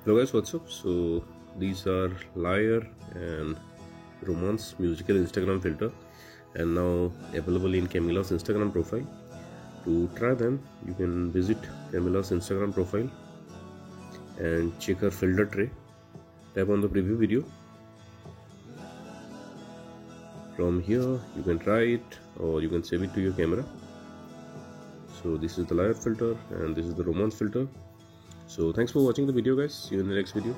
Hello guys, what's up? So these are Lyre and Romance musical Instagram filter and now available in Camilla's Instagram profile. To try them, you can visit Camilla's Instagram profile and check her filter tray. Tap on the preview video. From here you can try it or you can save it to your camera. So this is the Lyre filter and this is the Romance filter. So thanks for watching the video guys. See you in the next video.